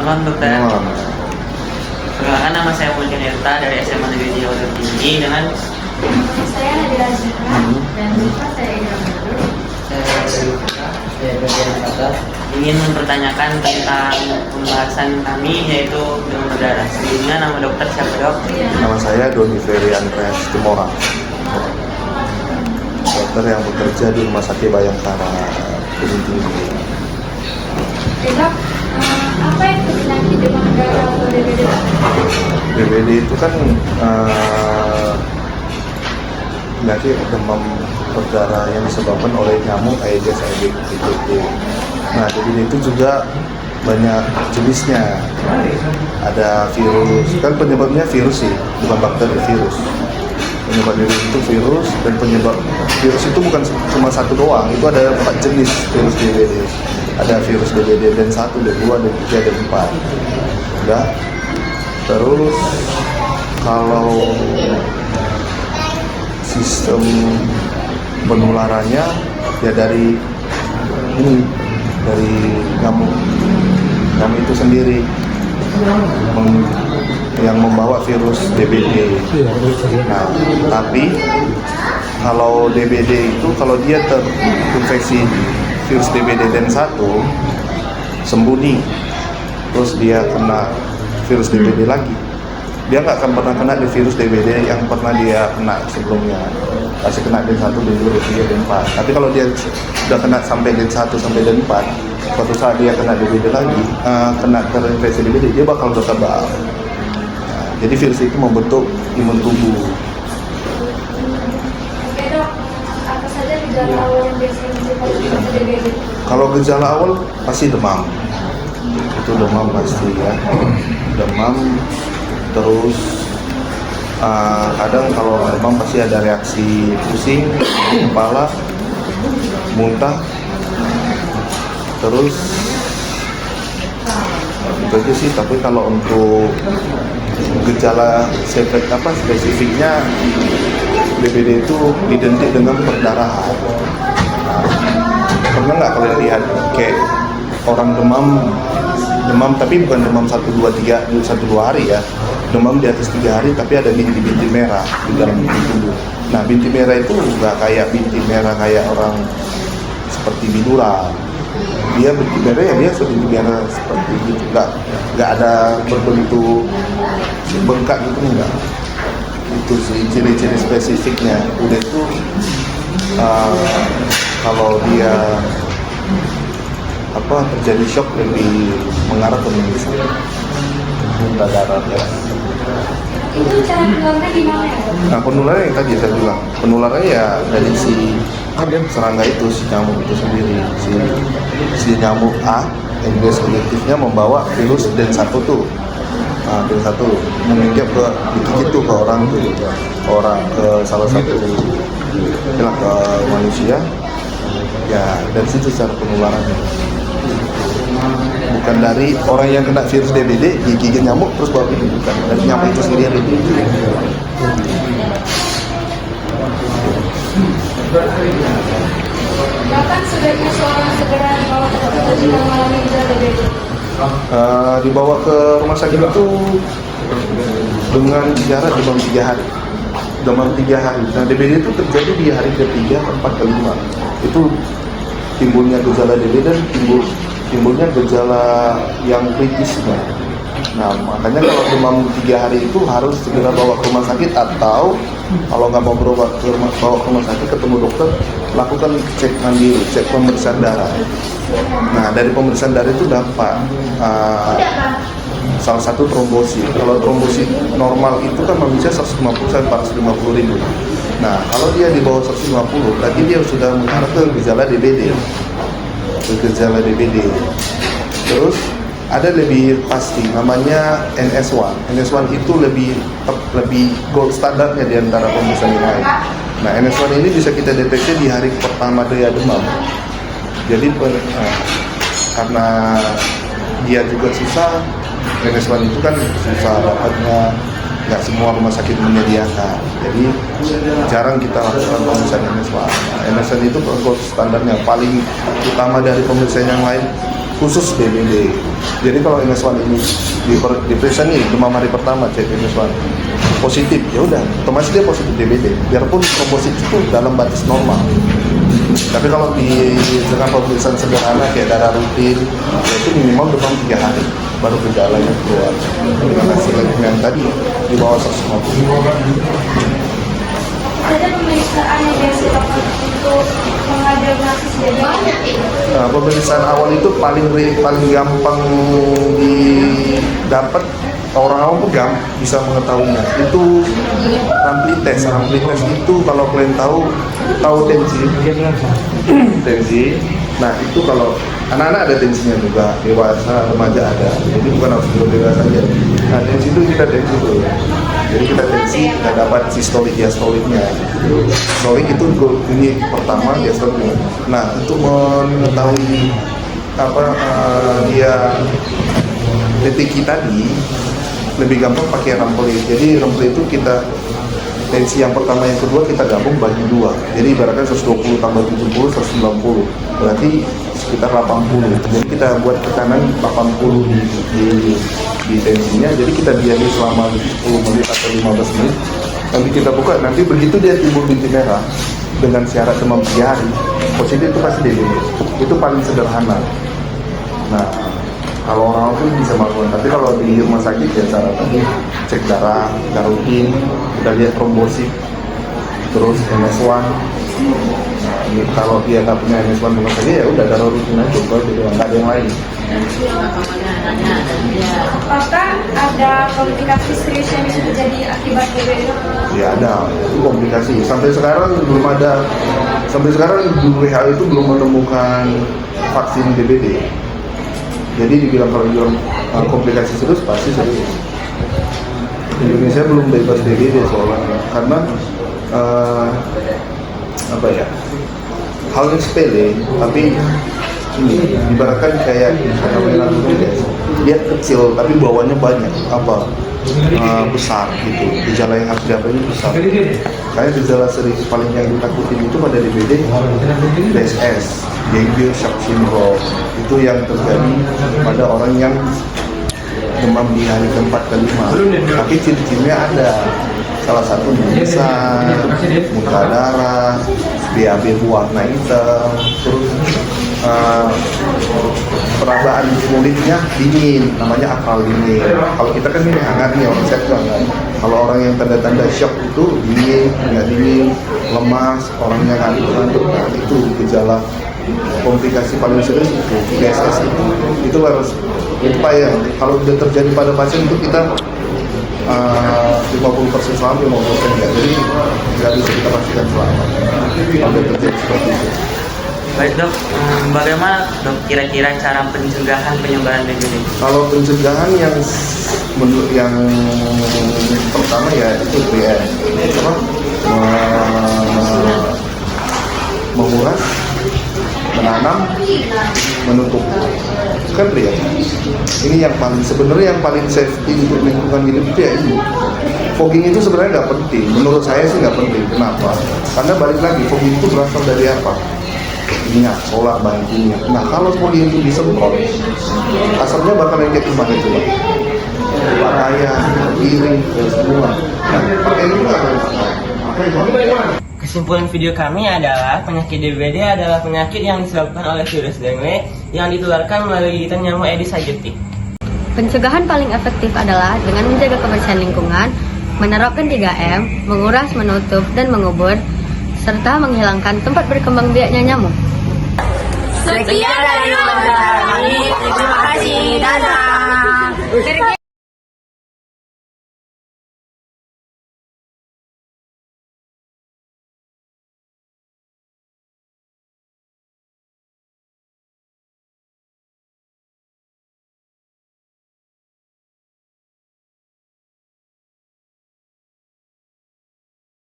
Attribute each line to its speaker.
Speaker 1: malam dokter.
Speaker 2: Malam.
Speaker 1: Perkenalkan, nama saya Mulya Nerta dari SMA Negeri Jawa Tinggi dengan
Speaker 3: Saya Nadira Zika dan Zika saya
Speaker 1: ingin mempertanyakan tentang pembahasan kami yaitu demam berdarah. Sebelumnya nama dokter siapa dok?
Speaker 2: Nama saya Doni Ferian Pres Temora, dokter yang bekerja di Rumah Sakit Bayangkara Gunung Tinggi.
Speaker 3: Dok, apa itu penyakit demam berdarah atau DBD?
Speaker 2: DBD itu kan penyakit demam berdarah yang disebabkan oleh nyamuk Aedes aegypti. Nah, DBD itu juga banyak jenisnya. Ada virus, kan penyebabnya virus sih, bukan bakteri, virus. Penyebab virus itu virus, dan penyebab virus itu bukan cuma satu doang, itu ada 4 jenis virus DBD. Ada virus DBD dan 1, dan 2, dan 3, dan 4. Udah. Terus kalau sistem penularannya ya dari nyamuk itu sendiri yang membawa virus DBD. Nah, tapi kalau DBD itu kalau dia terinfeksi virus DBD dan 1 sembunyi, terus dia kena virus DBD lagi, dia nggak akan pernah kena di virus DBD yang pernah dia kena sebelumnya. Pasti kena D1, D2, D3, D4. Tapi kalau dia sudah kena sampai D1 sampai D4, suatu saat dia kena DBD lagi, kena terinfeksi DBD, dia bakal berkembang. Nah, jadi virus itu membentuk imun tubuh.
Speaker 3: Oke dok, apa saja gejala awal yang biasanya muncul pada DBD?
Speaker 2: Kalau gejala awal pasti demam. Itu demam pasti ya. Demam, terus kadang kalau demam pasti ada reaksi pusing, kepala, muntah, terus itu aja sih. Tapi kalau untuk gejala spesifiknya DBD itu identik dengan perdarahan. Pernah nggak kalian lihat kayak orang demam tapi bukan demam 1-2 hari ya, demam di atas 3 hari tapi ada binti-binti merah di dalam tubuh. Nah, binti merah itu nggak kayak binti merah kayak orang seperti biduran. Dia binti merah ya dia binti merah seperti itu, nggak ada berbentuk bengkak gitu, enggak. Itu sih ciri-ciri spesifiknya. Udah itu kalau dia terjadi shock lebih mengarah ke mimisan, muntah darah ya.
Speaker 3: Itu cara penularannya gimana ya dok?
Speaker 2: Nah, penularannya yang tadi saya bilang, penularannya ya dari si serangga itu, si nyamuk itu sendiri, si nyamuk A, Aedes aegypti membawa virus D1 tuh. Nah, D1 menginjak digigit tuh ke orang ke salah satu ke manusia. Ya, dari situ cara penularannya. Bukan dari orang yang kena virus DBD digigit nyamuk terus bawa ini, bukan. Dari nyamuk itu sendiri yang digigit.
Speaker 3: Bahkan sebaiknya seorang segera dibawa ke dokter jika mengalami gejala DBD.
Speaker 2: Dibawa ke rumah sakit itu dengan syarat demam 3 hari. Demam 3 hari. Nah, DBD itu terjadi di hari ke-3, ke-4, ke-5. Itu timbulnya gejala DBD dan timbulnya gejala yang kritis. Nah, makanya kalau demam 3 hari itu harus segera bawa ke rumah sakit, atau kalau nggak mau bawa ke rumah sakit ketemu dokter, lakukan cek mandiri, cek pemeriksaan darah. Nah, dari pemeriksaan darah itu dapat salah satu trombosit. Kalau trombosit normal itu kan manusia 150 sampai 450 ribu. Nah, kalau dia di bawah 150, berarti dia sudah mengarah ke gejala DBD. Terus ada lebih pasti namanya NS1. NS1 itu lebih gold standarnya di antara pemeriksaan yang lain. Nah, NS1 ini bisa kita deteksi di hari pertama dia demam. Jadi karena dia juga susah, NS1 itu kan susah dapatnya, nggak semua rumah sakit menyediakan. Jadi jarang kita lakukan pemeriksaan NS1. NS1 itu gold standarnya, paling utama dari pemeriksaan yang lain, khusus DBD. Jadi kalau MS1 ini diperiksa nih demam hari pertama cek MS1 positif, ya udah otomatis dia positif DBD. Biarpun trombosit itu dalam batas normal. Tapi kalau dengan pemeriksaan sederhana kayak darah rutin, itu minimal demam 3 hari baru gejalanya keluar. Dengan hasil yang tadi di bawah 150.
Speaker 3: Ada pemeriksaan yang biasa dilakukan untuk mendiagnosis DBD?
Speaker 2: Nah, pemeriksaan awal itu paling gampang didapat, orang awam tuh bisa mengetahuinya. Itu rampli tes itu kalau kalian tahu tensi. Nah itu kalau anak-anak ada tensinya juga, dewasa, remaja ada. Jadi bukan harus dewasa saja. Nah tensi itu kita tensi dulu. Jadi kita tensi, kita dapat sistolik diastoliknya. Sistolik itu ini pertama, diastoliknya. Nah untuk mengetahui dia deteksi tadi lebih gampang pakai rampli. Jadi rampli itu kita tensi yang pertama yang kedua kita gabung bagi 2. Jadi ibaratkan 120 tambah 70 190. Berarti sekitar 80. Jadi kita buat tekanan 80 di tensinya. Jadi kita diami selama 10 menit atau 15 menit. Nanti kita buka, nanti begitu dia timbul bintik merah dengan syarat demam 3 hari, positif itu pasti DBD. Itu paling sederhana. Nah, kalau orang itu bisa melakukan, tapi kalau di rumah sakit ya cara tadi cek darah rutin, kita lihat trombosit, terus MS1. Nah, kalau dia nggak punya MS1 rumah sakit ya udah darah rutin aja, nggak ada yang lain.
Speaker 3: Apakah ada komplikasi serius yang bisa terjadi akibat DBD?
Speaker 2: Ya ada, itu komplikasi. Sampai sekarang di WHO itu belum menemukan vaksin DBD. Jadi dibilang kalau dibilang komplikasi serius pasti serius. Indonesia belum bebas DBD soalnya karena hal yang sepele tapi ini ibaratkan kayak dia kecil tapi bawahnya banyak besar gitu. Gejala yang harus dihadapi besar. Kayak gejala serius paling yang ditakutin itu pada DBD DSS, Dengue Shock Syndrome. Itu yang terjadi pada orang yang demam di hari ke-4 ke-5. Tapi ciri-cirinya ada. Salah satu bisa muntah darah, BAB warna hitam, terus perabaan kulitnya dingin, namanya akral dingin. Kalau kita kan ini hangat nih, orang sehat kan. Kalau orang yang tanda-tanda shock itu dingin, nggak dingin, lemas, orangnya ngantuk-ngantuk. Nah itu gejala komplikasi paling serius itu DSS itu harus upaya. Kalau sudah terjadi pada pasien itu kita 50% selamat, 50% enggak. Jadi nggak bisa kita pastikan selamat kalau sudah terjadi seperti itu.
Speaker 1: Baik dok, bagaimana dok kira-kira cara pencegahan penyebaran DBD?
Speaker 2: Kalau pencegahan yang pertama ya itu BN, menguras, menanam, menutup. Kan pria. Ini yang paling safety untuk lingkungan hidup itu ya ini. Fogging itu sebenarnya nggak penting. Menurut saya sih nggak penting. Kenapa? Karena balik lagi fogging itu berasal dari apa? Minyak, solar, bahan kimia. Nah kalau fogging itu disemprot, asapnya bakal lengket kemana coba? Pakaian, piring, dan semua. Nah pakaian itu nggak boleh.
Speaker 4: Kesimpulan video kami adalah penyakit DBD adalah penyakit yang disebabkan oleh virus dengue yang ditularkan melalui gigitan nyamuk Aedes aegypti.
Speaker 5: Pencegahan paling efektif adalah dengan menjaga kebersihan lingkungan, menerapkan 3M, menguras, menutup, dan mengubur, serta menghilangkan tempat berkembang biaknya nyamuk.
Speaker 6: Sekian dari wawancara kami. Terima kasih. Dadah.